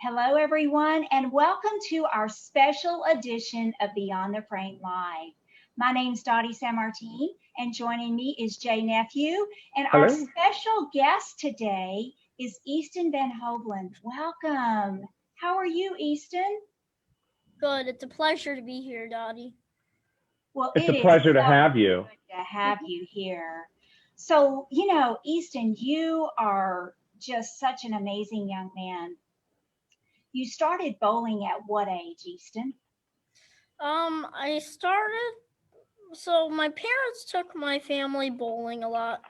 Hello, everyone, and welcome to our special edition of Beyond the Frame Live. My name's Dottie Sammartine, and joining me is Nephew, and our Hello. special guest today is Easton Van Hoveln. Welcome. How are you, Easton? Good. It's a pleasure to be here, Dottie. Well, It's it a is pleasure to so have you. good to have you here. So, Easton, you are just such an amazing young man. You started bowling at what age, Easton? So my parents took my family bowling a lot,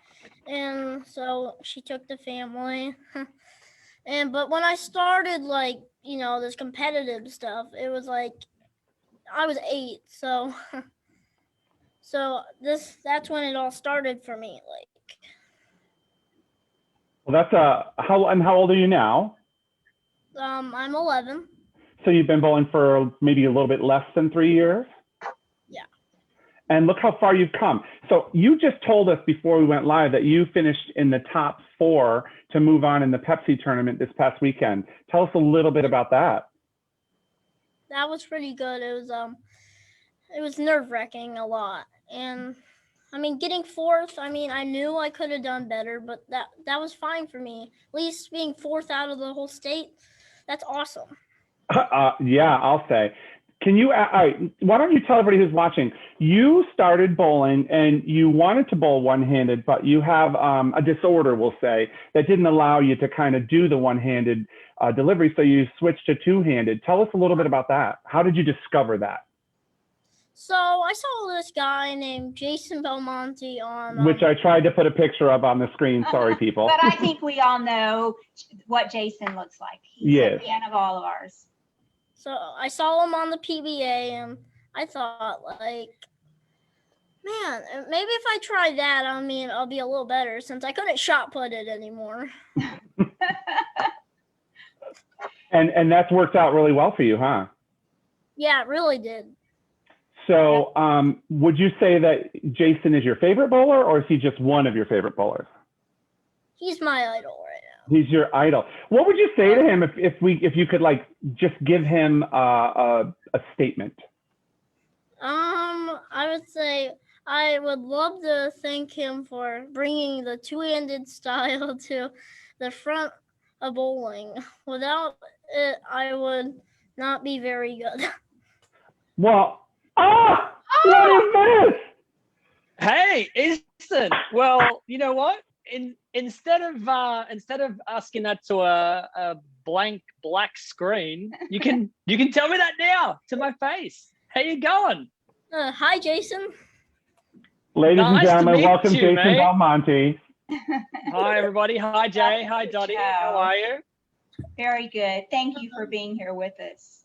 and so she took the family. But when I started, this competitive stuff, it was like I was 8, so that's when it all started for me. Well, that's how old are you now? I'm 11. So you've been bowling for maybe a little bit less than 3 years? Yeah. And look how far you've come. So you just told us before we went live that you finished in the top 4 to move on in the Pepsi tournament this past weekend. Tell us a little bit about that. That was pretty good. It was nerve-wracking a lot, and getting 4th, I knew I could have done better, but that was fine for me. At least being 4th out of the whole state, that's awesome. Yeah, I'll say. Can you, why don't you tell everybody who's watching, you started bowling and you wanted to bowl one-handed, but you have a disorder, we'll say, that didn't allow you to kind of do the one-handed delivery, so you switched to two-handed. Tell us a little bit about that. How did you discover that? So I saw this guy named Jason Belmonte on... Which I tried to put a picture of on the screen. Sorry, people. But I think we all know what Jason looks like. He's a fan of all of ours. So I saw him on the PBA, and I thought, man, maybe if I try that, I'll be a little better, since I couldn't shot put it anymore. And that's worked out really well for you, huh? Yeah, it really did. So would you say that Jason is your favorite bowler, or is he just one of your favorite bowlers? He's my idol right now. He's your idol. What would you say to him if you could just give him a statement? I would say I would love to thank him for bringing the two-handed style to the front of bowling. Without it, I would not be very good. Well, what is this? Hey, Easton. Well, you know what? Instead of asking that to a blank black screen, you can tell me that now to my face. How you going? Hi, Jason. Ladies and gentlemen, welcome Jason Belmonte. Hi, everybody. Hi, Jay. Hi, Dottie. How are you? Very good. Thank you for being here with us.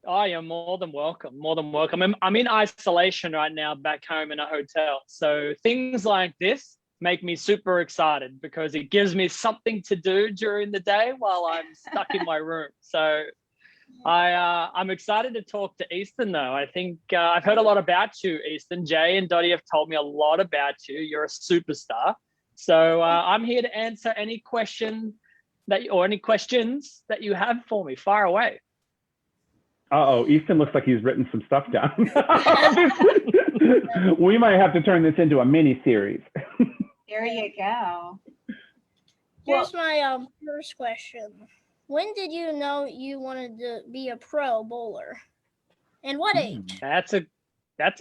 I am more than welcome. More than welcome. I'm in isolation right now back home in a hotel. So things like this make me super excited because it gives me something to do during the day while I'm stuck in my room. So I'm excited to talk to Easton, though. I think I've heard a lot about you, Easton. Jay and Dottie have told me a lot about you. You're a superstar. So I'm here to answer any question any questions that you have for me. Fire away. Uh-oh, Easton looks like he's written some stuff down. We might have to turn this into a mini series. There you go. Here's my first question. When did you know you wanted to be a pro bowler? And what age? That's a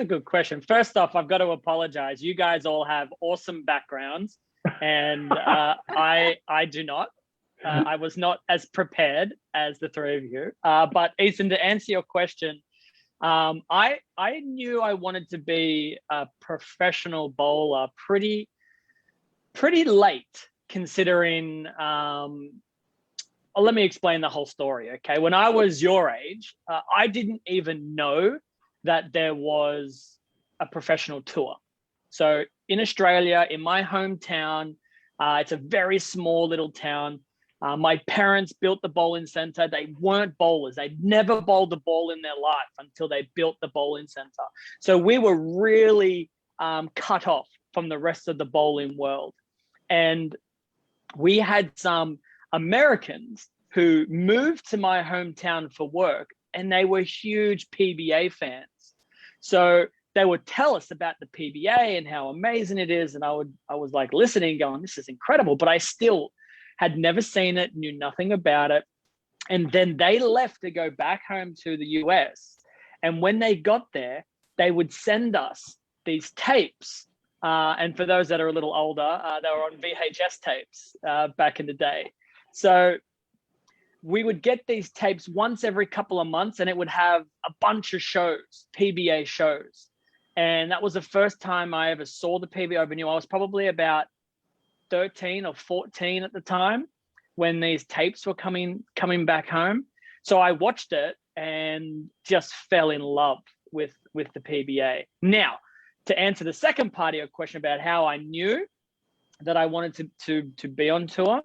good question. First off, I've got to apologize. You guys all have awesome backgrounds, and I do not. I was not as prepared as the three of you. But Easton, to answer your question, I knew I wanted to be a professional bowler pretty late, considering. Let me explain the whole story. Okay, when I was your age, I didn't even know that there was a professional tour. So in Australia, in my hometown, it's a very small little town. My parents built the bowling center. They weren't bowlers. They'd never bowled a ball in their life until they built the bowling center. So we were really cut off from the rest of the bowling world. And we had some Americans who moved to my hometown for work, and they were huge PBA fans. So they would tell us about the PBA and how amazing it is. And I was like listening, going, this is incredible. But I still had never seen it, knew nothing about it. And then they left to go back home to the US. And when they got there, they would send us these tapes. And for those that are a little older, they were on VHS tapes back in the day. So we would get these tapes once every couple of months, and it would have a bunch of shows, PBA shows. And that was the first time I ever saw the PBA over New. I was probably about 13 or 14 at the time when these tapes were coming back home. So I watched it and just fell in love with the PBA. Now, to answer the second part of your question about how I knew that I wanted to be on tour,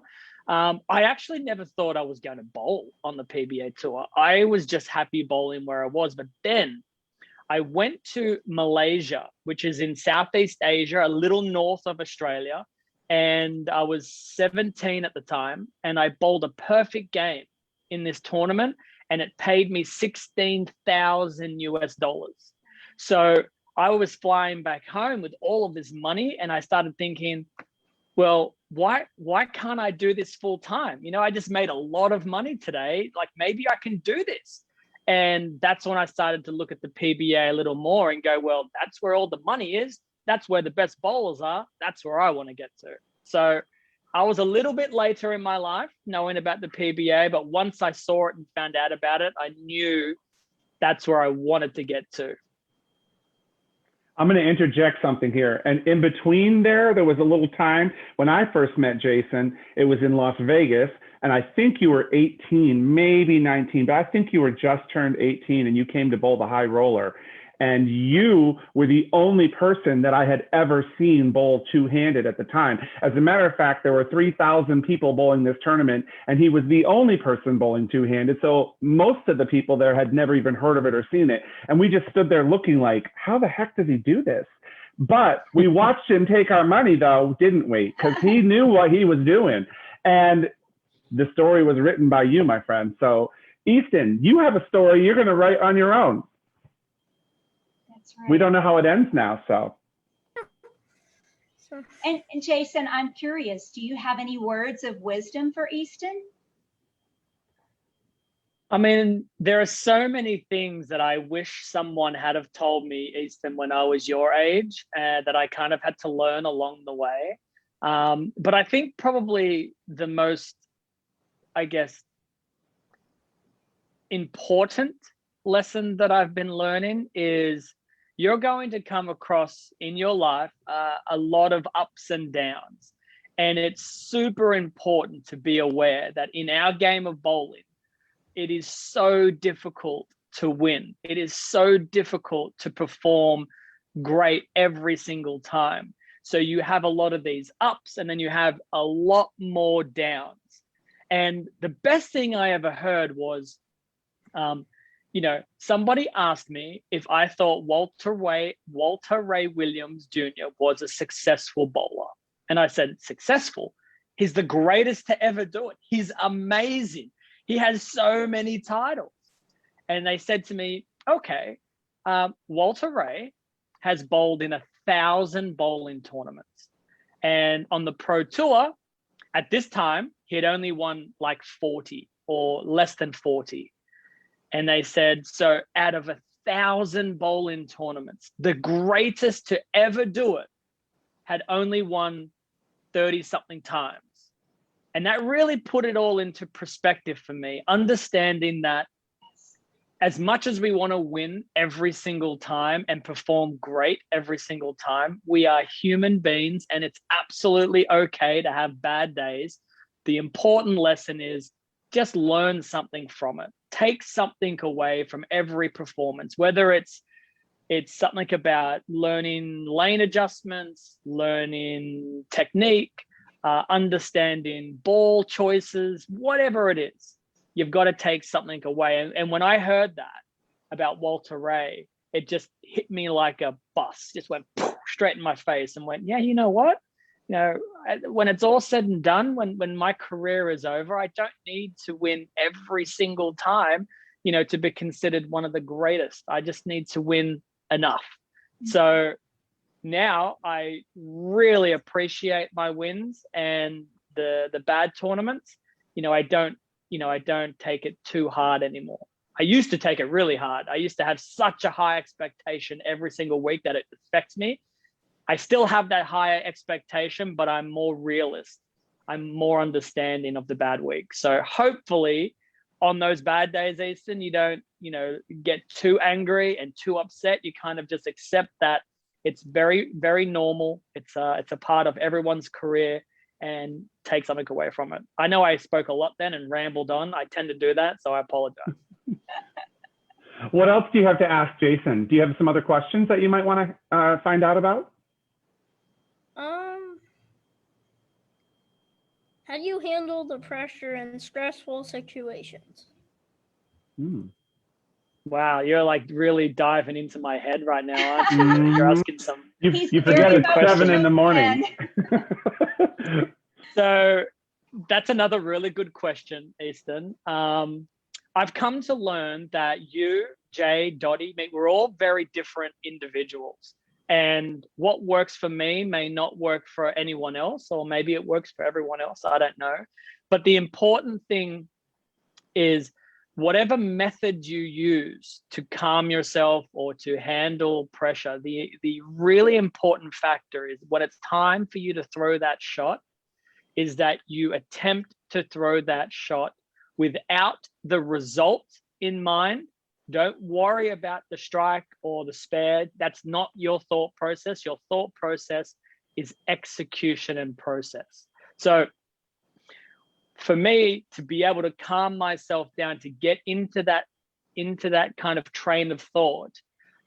I actually never thought I was going to bowl on the PBA tour. I was just happy bowling where I was. But then I went to Malaysia, which is in Southeast Asia, a little north of Australia. And I was 17 at the time, and I bowled a perfect game in this tournament, and it paid me $16,000 US. So I was flying back home with all of this money, and I started thinking, well, why can't I do this full time? You know, I just made a lot of money today. Like, maybe I can do this. And that's when I started to look at the PBA a little more and go, well, that's where all the money is. That's where the best bowlers are. That's where I want to get to. So I was a little bit later in my life knowing about the PBA, but once I saw it and found out about it, I knew that's where I wanted to get to. I'm going to interject something here. And in between there was a little time when I first met Jason. It was in Las Vegas, and I think you were 18, maybe 19, but I think you were just turned 18, and you came to bowl the high roller. And you were the only person that I had ever seen bowl two-handed at the time. As a matter of fact, there were 3,000 people bowling this tournament, and he was the only person bowling two-handed. So most of the people there had never even heard of it or seen it. And we just stood there looking like, how the heck does he do this? But we watched him take our money, though, didn't we? Because he knew what he was doing. And the story was written by you, my friend. So, Easton, you have a story you're going to write on your own. Right. We don't know how it ends now, so. And Jason, I'm curious, do you have any words of wisdom for Easton? I mean, there are so many things that I wish someone had have told me, Easton, when I was your age, that I kind of had to learn along the way. But I think probably the most, I guess, important lesson that I've been learning is you're going to come across in your life a lot of ups and downs. And it's super important to be aware that in our game of bowling, it is so difficult to win. It is so difficult to perform great every single time. So you have a lot of these ups, and then you have a lot more downs. And the best thing I ever heard was, you know, somebody asked me if I thought Walter Ray Williams Jr. was a successful bowler. And I said, successful? He's the greatest to ever do it. He's amazing. He has so many titles. And they said to me, okay, Walter Ray has bowled in 1,000 bowling tournaments. And on the Pro Tour, at this time, he had only won like 40 or less than 40. And they said, so out of 1,000 bowling tournaments, the greatest to ever do it had only won 30-something times. And that really put it all into perspective for me, understanding that as much as we want to win every single time and perform great every single time, we are human beings, and it's absolutely okay to have bad days. The important lesson is just learn something from it. Take something away from every performance, whether it's something about learning lane adjustments, learning technique, understanding ball choices, whatever it is, you've got to take something away. And when I heard that about Walter Ray, it just hit me like a bus, just went straight in my face and went, yeah, you know what? when it's all said and done, when my career is over, I don't need to win every single time, to be considered one of the greatest. I just need to win enough. So now I really appreciate my wins and the bad tournaments. I don't take it too hard anymore. I used to take it really hard. I used to have such a high expectation every single week that it affects me. I still have that higher expectation, but I'm more realist. I'm more understanding of the bad week. So hopefully on those bad days, Easton, you don't, get too angry and too upset. You kind of just accept that it's very, very normal. It's a part of everyone's career, and take something away from it. I know I spoke a lot then and rambled on. I tend to do that, so I apologize. What else do you have to ask Jason? Do you have some other questions that you might want to find out about? How do you handle the pressure in stressful situations? Wow, you're like really diving into my head right now, aren't you? You're asking some. You forget it's 7 in the morning. So that's another really good question, Easton. I've come to learn that you, Jay, Dottie, we're all very different individuals. And what works for me may not work for anyone else, or maybe it works for everyone else. I don't know. But the important thing is whatever method you use to calm yourself or to handle pressure, the really important factor is when it's time for you to throw that shot, is that you attempt to throw that shot without the result in mind. Don't worry about the strike or the spare. That's not your thought process. Your thought process is execution and process. So for me to be able to calm myself down, to get into that kind of train of thought,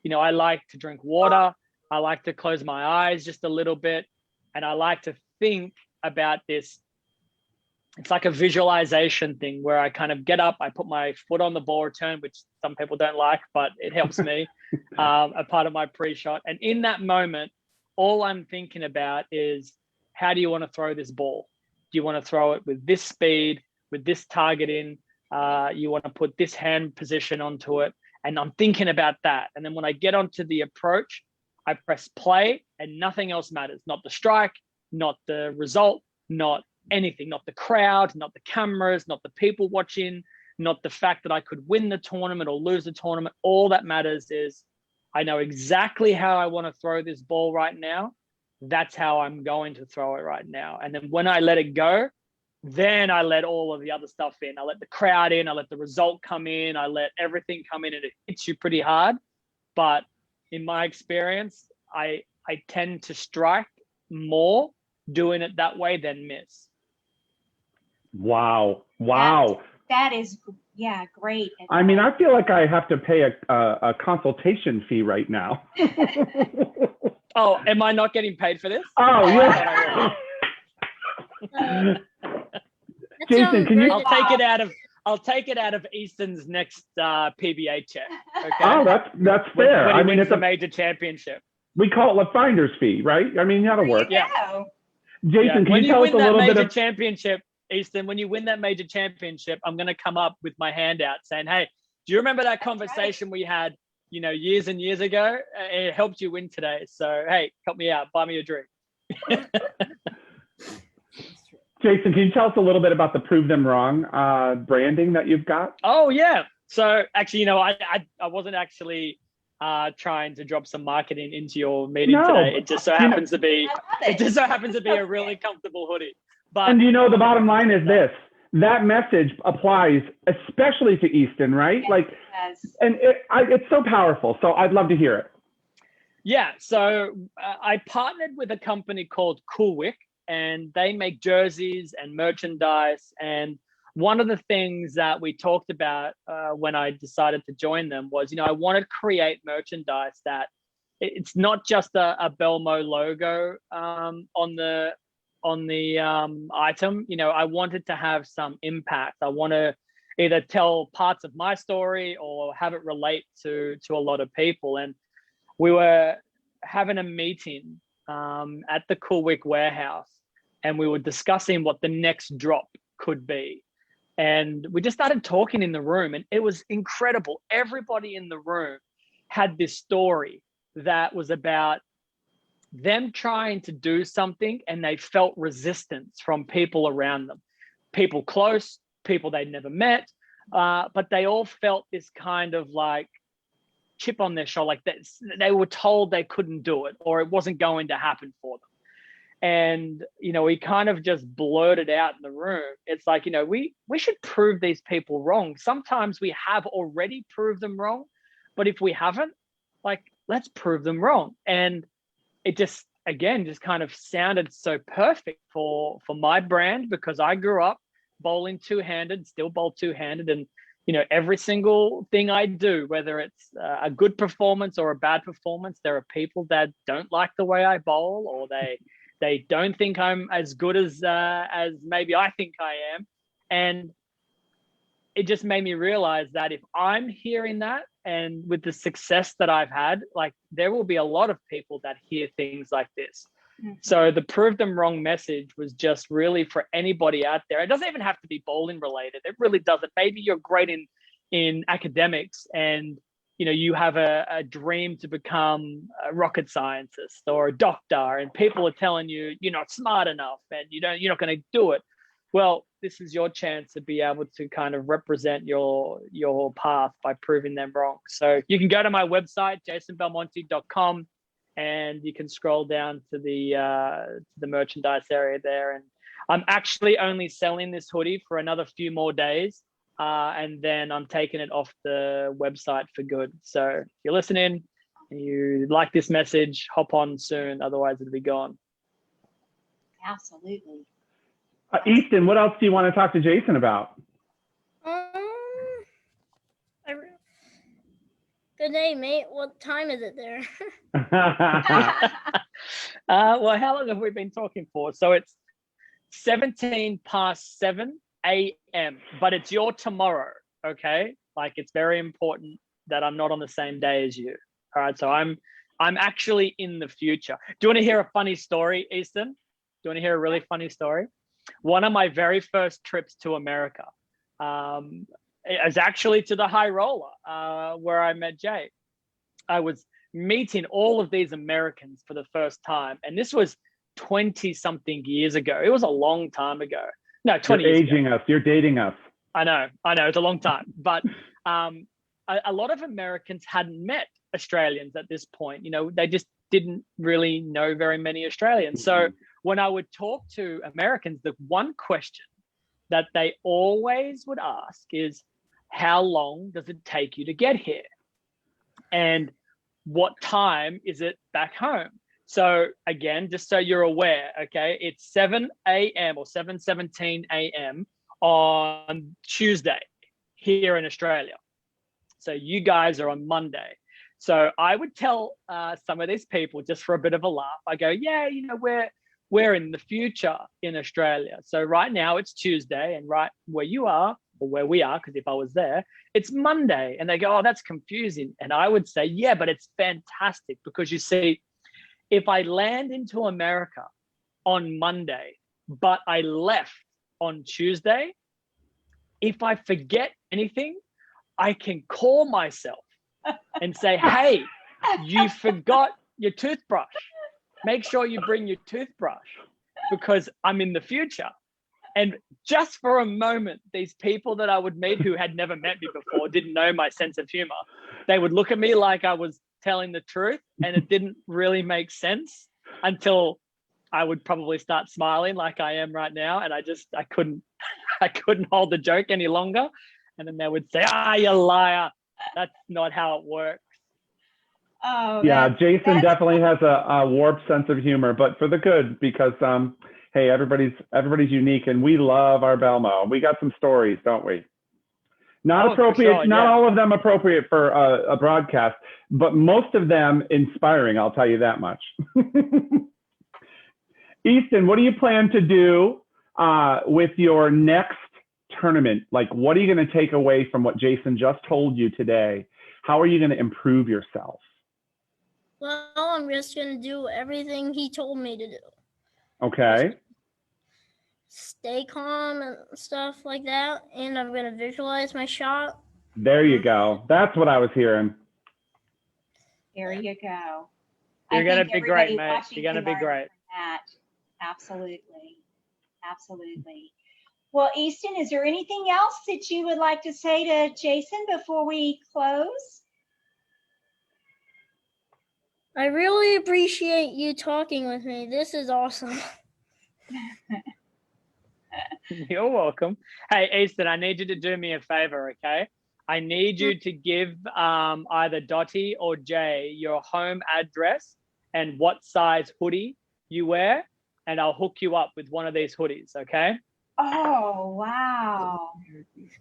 I like to drink water. I like to close my eyes just a little bit. And I like to think about this. It's like a visualization thing where I kind of get up, I put my foot on the ball return, which some people don't like, but it helps me, a part of my pre-shot. And in that moment, all I'm thinking about is, how do you want to throw this ball? Do you want to throw it with this speed, with this targeting? You want to put this hand position onto it? And I'm thinking about that. And then when I get onto the approach, I press play and nothing else matters. Not the strike, not the result, not anything, not the crowd, not the cameras, not the people watching, not the fact that I could win the tournament or lose the tournament. All that matters is I know exactly how I want to throw this ball right now. That's how I'm going to throw it right now. And then when I let it go, then I let all of the other stuff in. I let the crowd in, I let the result come in, I let everything come in, and it hits you pretty hard. But in my experience, I tend to strike more doing it that way than miss. Wow. That is, yeah, great. I mean, I feel like I have to pay a consultation fee right now. Oh, am I not getting paid for this? Oh, yeah. Jason, can you? I'll take it out of Easton's next PBA check. Okay. Oh, that's fair. When I mean, it's it's a major championship. We call it a finder's fee, right? I mean, that'll work. Yeah. Jason, can you tell us a little bit of championship, Easton? When you win that major championship, I'm going to come up with my hand out saying, "Hey, do you remember that conversation we had, years and years ago? It helped you win today. So, hey, help me out. Buy me a drink." Jason, can you tell us a little bit about the Prove Them Wrong branding that you've got? Oh, yeah. So actually, I wasn't actually trying to drop some marketing into your meeting today. It just so happens to be a really comfortable hoodie. But and the bottom line is this: that message applies especially to Easton, right? Yes, like, and it's so powerful. So I'd love to hear it. Yeah. So I partnered with a company called Coolwick, and they make jerseys and merchandise. And one of the things that we talked about when I decided to join them was, I want to create merchandise that it's not just a Belmo logo on the item. I wanted to have some impact. I want to either tell parts of my story or have it relate to a lot of people. And we were having a meeting at the Coolwick warehouse, and we were discussing what the next drop could be. And we just started talking in the room, and it was incredible. Everybody in the room had this story that was about them trying to do something, and they felt resistance from people around them, people close, people they'd never met, but they all felt this kind of like chip on their shoulder, like they were told they couldn't do it or it wasn't going to happen for them. And, you know, we kind of just blurted out in the room. It's like, you know, we should prove these people wrong. Sometimes we have already proved them wrong, but if we haven't, like, let's prove them wrong. And it just, again, just kind of sounded so perfect for my brand, because I grew up bowling two-handed, still bowl two-handed. And, you know, every single thing I do, whether it's a good performance or a bad performance, there are people that don't like the way I bowl, or they don't think I'm as good as maybe I think I am. And it just made me realize that if I'm hearing that, and with the success that I've had, like, there will be a lot of people that hear things like this. Mm-hmm. So the prove them wrong message was just really for anybody out there. It doesn't even have to be bowling related. It really doesn't. Maybe you're great in academics, and you know, you have a dream to become a rocket scientist or a doctor, and people are telling you you're not smart enough and you're not going to do it. Well, this is your chance to be able to kind of represent your path by proving them wrong. So you can go to my website, jasonbelmonte.com, and you can scroll down to the merchandise area there. And I'm actually only selling this hoodie for another few more days. And then I'm taking it off the website for good. So if you're listening and you like this message, hop on soon. Otherwise it'll be gone. Absolutely. Easton, what else do you want to talk to Jason about? Good day, mate. What time is it there? Well, how long have we been talking for? So it's 17 past 7 a.m., but it's your tomorrow, okay? Like, it's very important that I'm not on the same day as you. All right, so I'm actually in the future. Do you want to hear a funny story, Easton? Do you want to hear a really funny story? One of my very first trips to America is actually to the High Roller, where I met Jay. I was meeting all of these Americans for the first time, and this was 20-something years ago. It was a long time ago. No, 20 years ago. You're aging us. You're dating us. I know. It's a long time. But a lot of Americans hadn't met Australians at this point. You know, they just didn't really know very many Australians. So when I would talk to Americans, the one question that they always would ask is, how long does it take you to get here? And what time is it back home? So again, just so you're aware, okay, it's 7 a.m. or 7:17 a.m. on Tuesday here in Australia. So you guys are on Monday. So I would tell some of these people, just for a bit of a laugh, I go, yeah, you know, we're in the future in Australia. So right now it's Tuesday, and right where you are, or where we are, because if I was there, it's Monday. And they go, oh, that's confusing. And I would say, yeah, but it's fantastic, because you see, if I land into America on Monday, but I left on Tuesday, if I forget anything, I can call myself and say, hey, you forgot your toothbrush. Make sure you bring your toothbrush, because I'm in the future. And just for a moment, these people that I would meet who had never met me before, didn't know my sense of humor, they would look at me like I was telling the truth, and it didn't really make sense until I would probably start smiling like I am right now. And I couldn't hold the joke any longer. And then they would say, you liar. That's not how it works. Oh, yeah, Jason definitely has a warped sense of humor, but for the good, because hey, everybody's unique, and we love our Belmo. We got some stories, don't we? Not appropriate, sure, not all of them appropriate for a broadcast, but most of them inspiring, I'll tell you that much. Easton, what do you plan to do with your next tournament? Like, what are you going to take away from what Jason just told you today? How are you going to improve yourself? Well, I'm just gonna do everything he told me to do. Okay. Stay calm and stuff like that, and I'm gonna visualize my shot. There you go. That's what I was hearing. There you go. You're I gonna think be great, everybody mate. watching You're gonna can be learn great. from that. Absolutely. Absolutely. Well, Easton, is there anything else that you would like to say to Jason before we close? I really appreciate you talking with me. This is awesome. You're welcome. Hey, Easton, I need you to do me a favor, okay? I need you to give either Dottie or Jay your home address and what size hoodie you wear, and I'll hook you up with one of these hoodies, okay? Oh, wow.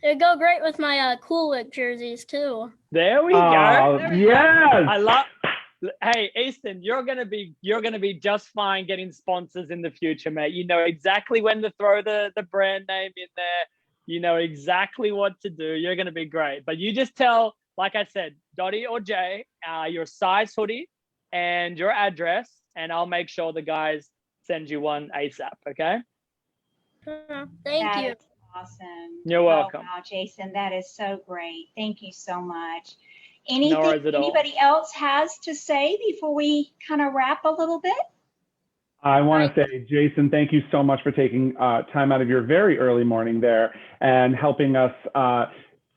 It'd go great with my Cool Whip jerseys too. There we go. Oh, There we go. yes. I love. Hey, Easton, you're gonna be just fine getting sponsors in the future, mate. You know exactly when to throw the brand name in there. You know exactly what to do. You're gonna be great. But you just tell, like I said, Dottie or Jay, your size hoodie and your address, and I'll make sure the guys send you one ASAP. Okay? Thank you. That is awesome. You're welcome. Oh, wow, Jason, that is so great. Thank you so much. No Anything worries at all. anybody else has to say before we kind of wrap a little bit? I want to say, Jason, thank you so much for taking time out of your very early morning there and helping us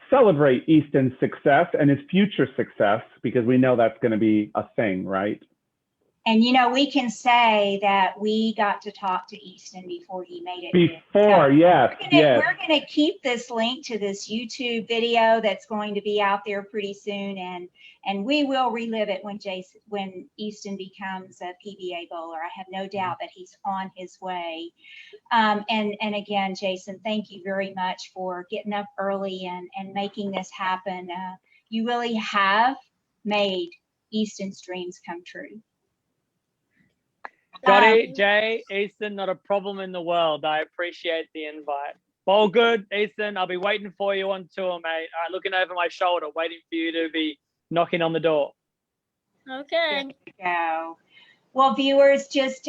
celebrate Easton's success and his future success, because we know that's going to be a thing, right? And, you know, we can say that we got to talk to Easton before he made it. Before, yes, yes. We're going to keep this link to this YouTube video that's going to be out there pretty soon, and we will relive it when Easton becomes a PBA bowler. I have no doubt that he's on his way. And again, Jason, thank you very much for getting up early and making this happen. You really have made Easton's dreams come true. Dottie, Jay, Easton, not a problem in the world. I appreciate the invite. All good, Easton. I'll be waiting for you on tour, mate. All right, looking over my shoulder, waiting for you to be knocking on the door. Okay. There you go. Well, viewers, just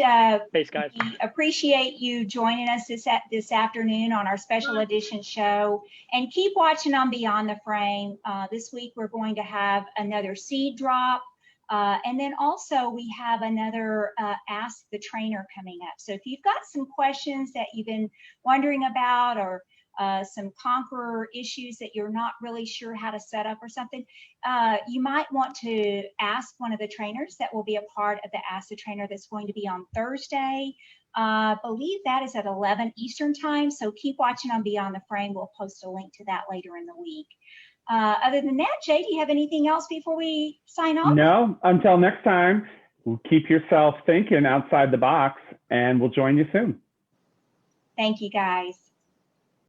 Peace, guys. we appreciate you joining us this afternoon on our special edition show. And keep watching on Beyond the Frame. This week, we're going to have another seed drop. And then also we have another Ask the Trainer coming up. So if you've got some questions that you've been wondering about, or some Conqueror issues that you're not really sure how to set up or something, you might want to ask one of the trainers that will be a part of the Ask the Trainer that's going to be on Thursday. I believe that is at 11 Eastern time. So keep watching on Beyond the Frame. We'll post a link to that later in the week. Other than that, Jay, do you have anything else before we sign off? No, until next time, keep yourself thinking outside the box, and we'll join you soon. Thank you, guys.